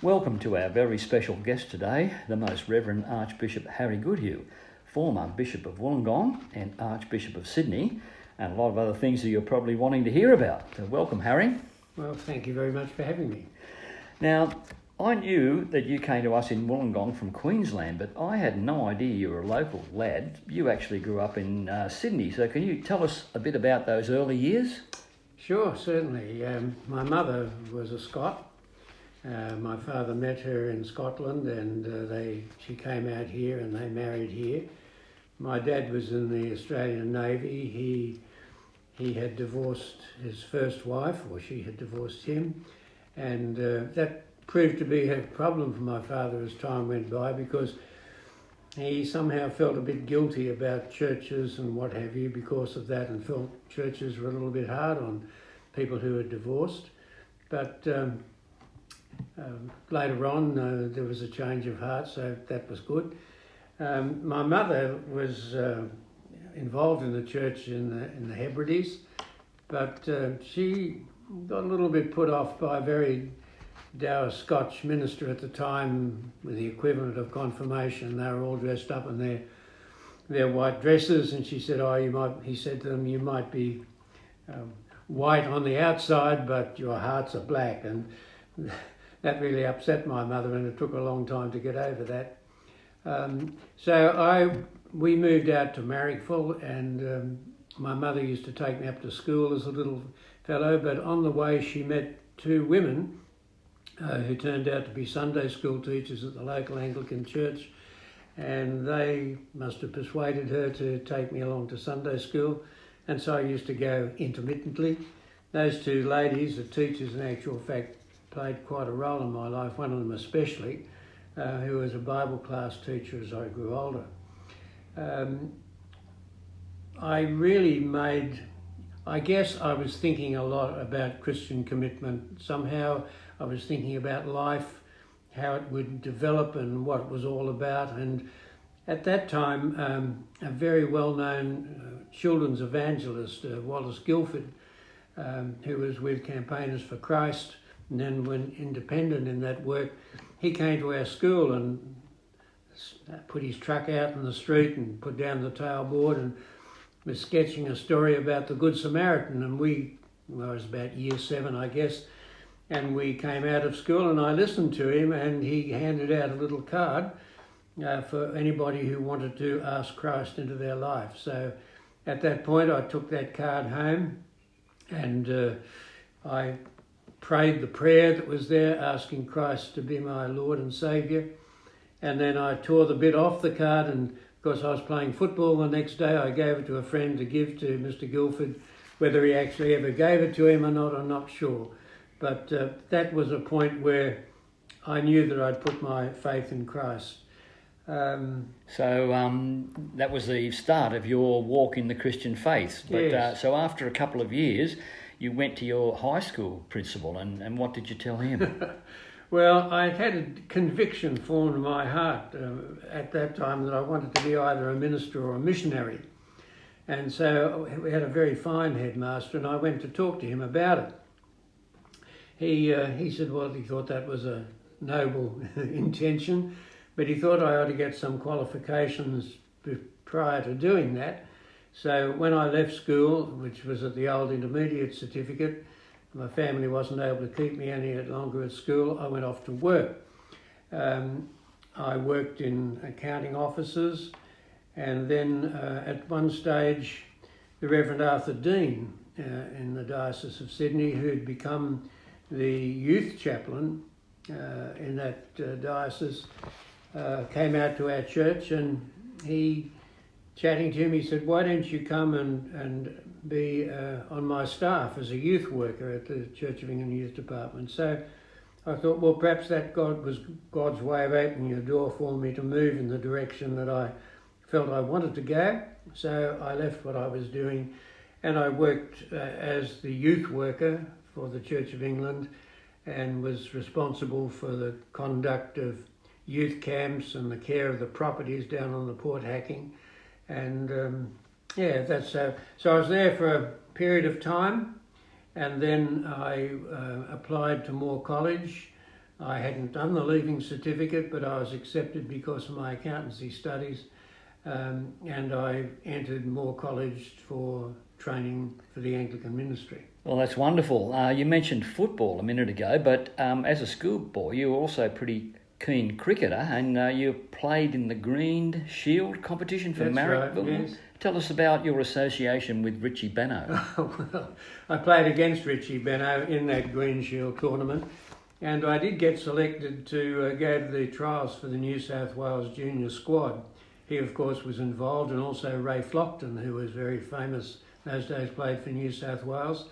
Welcome to our very special guest today, the Most Reverend Archbishop Harry Goodhue, former Bishop of Wollongong and Archbishop of Sydney, and a lot of other things that you're probably wanting to hear about. So welcome, Harry. Well, thank you very much for having me. Now, I knew that you came to us in Wollongong from Queensland, but I had no idea you were a local lad. You actually grew up in Sydney, so can you tell us a bit about those early years? Sure, certainly. My mother was a Scot. My father met her in Scotland and she came out here and they married here. My dad was in the Australian Navy. He had divorced his first wife, or she had divorced him, and that proved to be a problem for my father as time went by, because he somehow felt a bit guilty about churches and what have you because of that, and felt churches were a little bit hard on people who had divorced. But later on, there was a change of heart, so that was good. My mother was involved in the church in the Hebrides, but she got a little bit put off by a very dour Scotch minister at the time with the equivalent of confirmation. They were all dressed up in their white dresses, and she said, he said to them, you might be white on the outside, but your hearts are black. And that really upset my mother, and it took a long time to get over that. We moved out to Marrickville, and my mother used to take me up to school as a little fellow, but on the way she met two women who turned out to be Sunday school teachers at the local Anglican church, and they must have persuaded her to take me along to Sunday school, and so I used to go intermittently. Those two ladies, the teachers in actual fact, played quite a role in my life, one of them especially, who was a Bible class teacher as I grew older. I guess I was thinking a lot about Christian commitment. Somehow I was thinking about life, how it would develop and what it was all about. And at that time, a very well-known children's evangelist, Wallace Guildford, who was with Campaigners for Christ, and then went independent in that work, he came to our school and put his truck out in the street and put down the tailboard and was sketching a story about the Good Samaritan. And I was about year 7, I guess, and we came out of school and I listened to him, and he handed out a little card for anybody who wanted to ask Christ into their life. So at that point I took that card home and I prayed the prayer that was there, asking Christ to be my Lord and Saviour. And then I tore the bit off the card, and of course I was playing football the next day. I gave it to a friend to give to Mr. Guildford. Whether he actually ever gave it to him or not, I'm not sure. But that was a point where I knew that I'd put my faith in Christ. So that was the start of your walk in the Christian faith. But, yes. So after a couple of years, you went to your high school principal, and what did you tell him? Well, I had a conviction formed in my heart at that time that I wanted to be either a minister or a missionary. And so we had a very fine headmaster, and I went to talk to him about it. He said, well, he thought that was a noble intention, but he thought I ought to get some qualifications prior to doing that. So when I left school, which was at the old intermediate certificate, my family wasn't able to keep me any longer at school, I went off to work. I worked in accounting offices, and then at one stage the Reverend Arthur Dean in the Diocese of Sydney, who'd become the youth chaplain in that diocese, came out to our church, and chatting to him, he said, why don't you come and be on my staff as a youth worker at the Church of England Youth Department? So I thought, well, perhaps that was God's way of opening a door for me to move in the direction that I felt I wanted to go. So I left what I was doing, and I worked as the youth worker for the Church of England, and was responsible for the conduct of youth camps and the care of the properties down on the Port Hacking. And that's so I was there for a period of time, and then I applied to Moore College I hadn't done the leaving certificate, but I was accepted because of my accountancy studies, and I entered Moore College for training for the Anglican ministry. Well, that's wonderful. You mentioned football a minute ago, but as a schoolboy, you were also a pretty keen cricketer, and you played in the Green Shield competition for Marrickville. Right, yes. Tell us about your association with Richie Beno. Well, I played against Richie Beno in that Green Shield tournament, and I did get selected to go to the trials for the New South Wales junior squad. He, of course, was involved, and also Ray Flockton, who was very famous those days, played for New South Wales.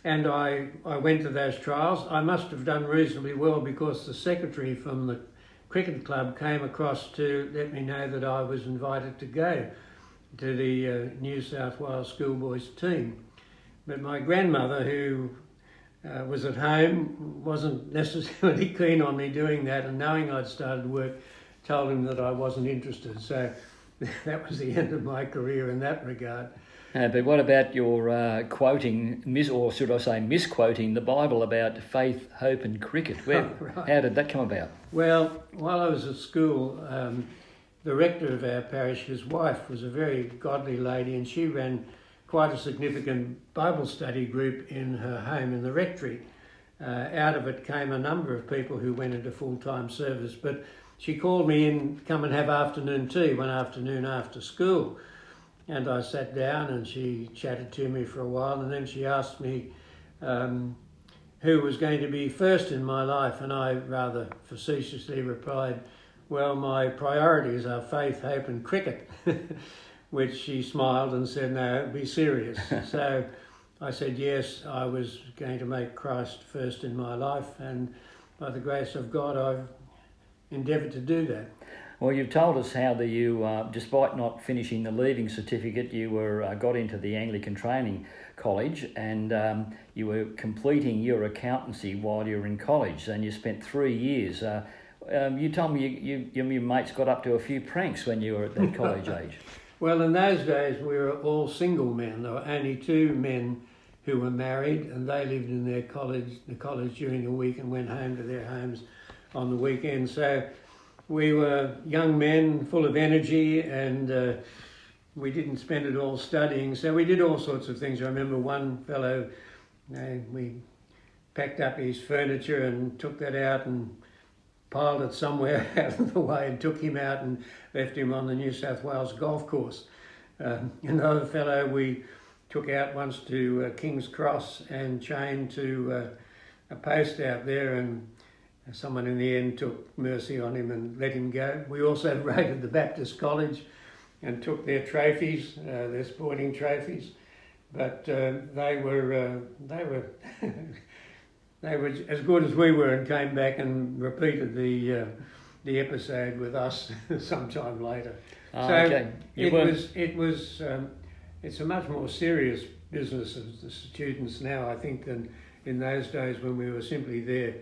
And I went to those trials. I must have done reasonably well because the secretary from the cricket club came across to let me know that I was invited to go to the New South Wales schoolboys team. But my grandmother, who was at home, wasn't necessarily keen on me doing that, and knowing I'd started work, told him that I wasn't interested. So that was the end of my career in that regard. But what about your quoting, or should I say misquoting the Bible about faith, hope and cricket? Right. How did that come about? Well, while I was at school, the rector of our parish, his wife, was a very godly lady, and she ran quite a significant Bible study group in her home in the rectory. Out of it came a number of people who went into full-time service, but she called me in, come and have afternoon tea one afternoon after school. And I sat down and she chatted to me for a while, and then she asked me who was going to be first in my life, and I rather facetiously replied, well, my priorities are faith, hope and cricket, which she smiled and said, no, be serious. So I said, yes, I was going to make Christ first in my life, and by the grace of God, I've endeavoured to do that. Well, you've told us how that you, despite not finishing the leaving certificate, you were got into the Anglican Training College, and you were completing your accountancy while you were in college, and you spent 3 years. You told me your mates got up to a few pranks when you were at that college age. Well, in those days we were all single men. There were only 2 men who were married, and they lived in the college during the week and went home to their homes on the weekend. So we were young men full of energy, and we didn't spend it all studying. So we did all sorts of things. I remember one fellow, we packed up his furniture and took that out and piled it somewhere out of the way and took him out and left him on the New South Wales golf course. Another fellow we took out once to King's Cross and chained to a post out there, and someone in the end took mercy on him and let him go. We also raided the Baptist College and took their trophies, their sporting trophies, but they were they were as good as we were, and came back and repeated the episode with us sometime later. Okay. It's a much more serious business of the students now, I think, than in those days when we were simply there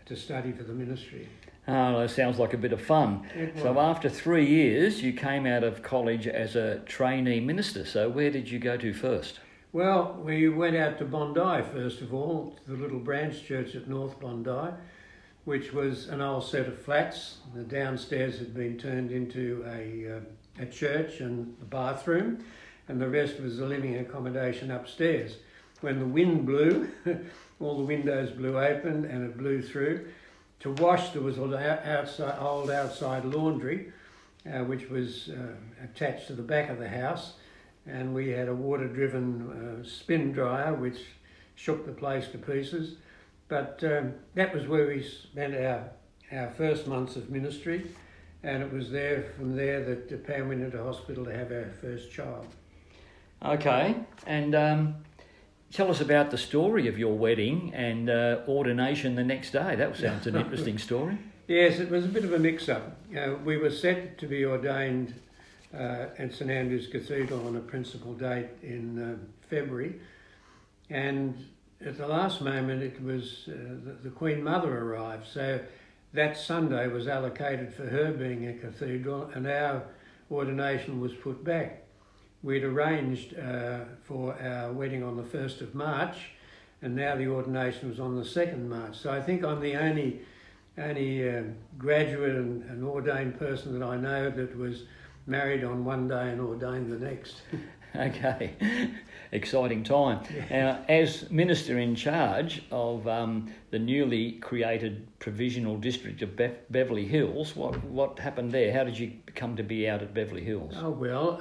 to study for the ministry. Oh, that sounds like a bit of fun. So after 3 years, you came out of college as a trainee minister. So where did you go to first? Well, we went out to Bondi first of all, to the little branch church at North Bondi, which was an old set of flats. The downstairs had been turned into a church and a bathroom, and the rest was the living accommodation upstairs. When the wind blew, all the windows blew open and it blew through. To wash, there was an old outside laundry, which was attached to the back of the house, and we had a water-driven spin dryer which shook the place to pieces. But that was where we spent our first months of ministry, and it was from there that Pam went into hospital to have our first child. Okay, and tell us about the story of your wedding and ordination the next day. That sounds an interesting story. Yes, it was a bit of a mix-up. We were set to be ordained at St Andrew's Cathedral on a principal date in February, and at the last moment it was the Queen Mother arrived, so that Sunday was allocated for her being a cathedral, and our ordination was put back. We'd arranged for our wedding on the 1st of March, and now the ordination was on the 2nd March. So I think I'm the only graduate and ordained person that I know that was married on one day and ordained the next. Okay, exciting time. Now, as Minister in charge of the newly created Provisional District of Beverly Hills, what happened there? How did you come to be out at Beverly Hills? Oh, well,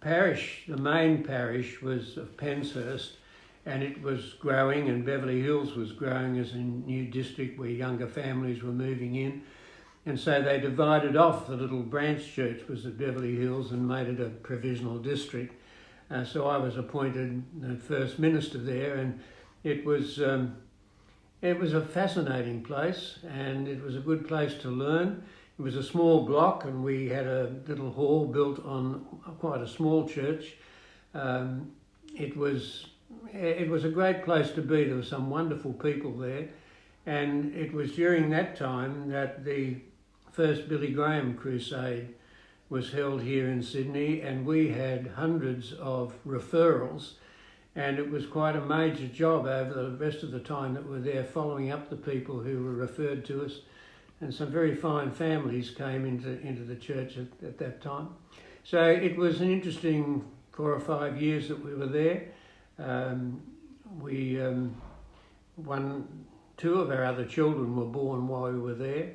the main parish was of Penshurst, and it was growing, and Beverly Hills was growing as a new district where younger families were moving in. And so they divided off the little branch church was at Beverly Hills and made it a provisional district. So I was appointed the first minister there, and it was a fascinating place, and it was a good place to learn. It was a small block, and we had a little hall built on quite a small church. It was a great place to be. There were some wonderful people there, and it was during that time that the first Billy Graham crusade was held here in Sydney, and we had hundreds of referrals, and it was quite a major job over the rest of the time that we were there, following up the people who were referred to us, and some very fine families came into the church at that time. So it was an interesting 4 or 5 years that we were there. Two of our other children were born while we were there,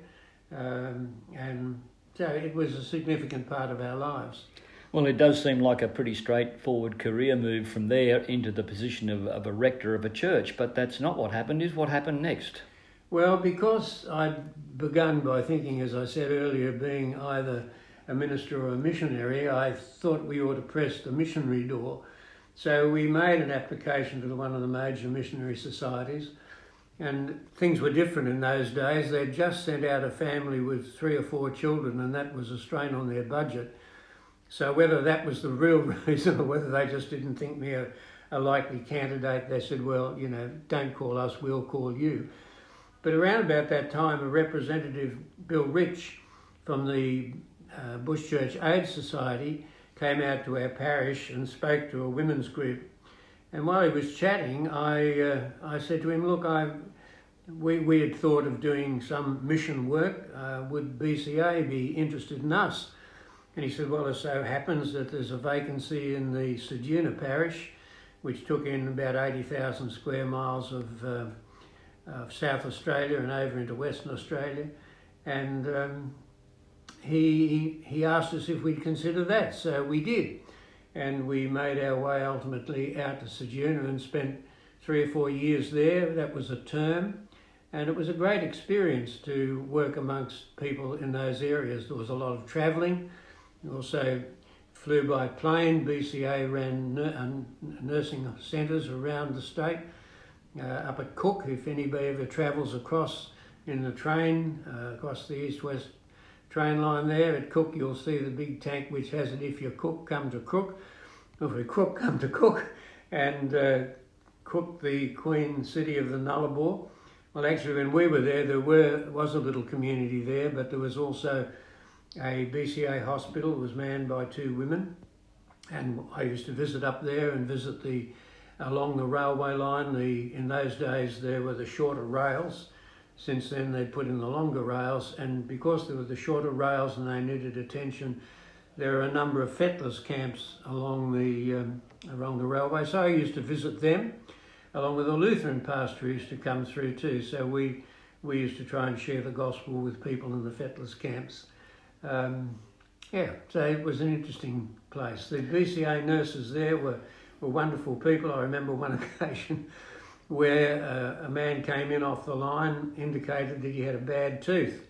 and so it was a significant part of our lives. Well, it does seem like a pretty straightforward career move from there into the position of a rector of a church, but that's not what happened. Is what happened next? Well, because I'd begun by thinking, as I said earlier, being either a minister or a missionary, I thought we ought to press the missionary door. So we made an application to one of the major missionary societies, and things were different in those days. They'd just sent out a family with 3 or 4 children, and that was a strain on their budget. So whether that was the real reason or whether they just didn't think me a likely candidate, they said, well, don't call us, we'll call you. But around about that time, a representative, Bill Rich, from the Bush Church Aid Society, came out to our parish and spoke to a women's group. And while he was chatting, I said to him, look, we had thought of doing some mission work. Would BCA be interested in us? And he said, well, it so happens that there's a vacancy in the Ceduna parish, which took in about 80,000 square miles of South Australia and over into Western Australia. And he asked us if we'd consider that. So we did. And we made our way ultimately out to Ceduna and spent 3 or 4 years there. That was a term. And it was a great experience to work amongst people in those areas. There was a lot of travelling. We also flew by plane. BCA ran nursing centres around the state. Up at Cook, if anybody ever travels across in the train, across the east-west train line there at Cook, you'll see the big tank which has it, if you're Cook, come to Crook. If you're Crook, come to Cook. And Cook, the Queen City of the Nullarbor. Well, actually, when we were there, there was a little community there, but there was also a BCA hospital. It was manned by 2 women. And I used to visit up there and visit along the railway line. In those days, there were the shorter rails. Since then, they'd put in the longer rails, and because there were the shorter rails and they needed attention, there are a number of fettlers camps along the railway. So I used to visit them, along with a Lutheran pastor who used to come through too. So we used to try and share the gospel with people in the fettlers camps. So it was an interesting place. The BCA nurses there were wonderful people. I remember one occasion where a man came in off the line, indicated that he had a bad tooth.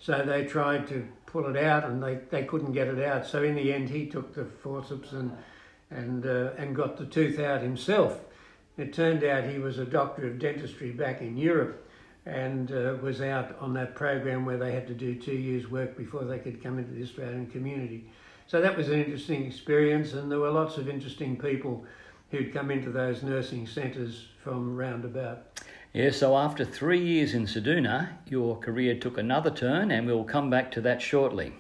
So they tried to pull it out and they couldn't get it out. So in the end he took the forceps and got the tooth out himself. It turned out he was a doctor of dentistry back in Europe and was out on that program where they had to do 2 years' work before they could come into the Australian community. So that was an interesting experience, and there were lots of interesting people who'd come into those nursing centres from roundabout. Yeah, so after 3 years in Ceduna, your career took another turn, and we'll come back to that shortly.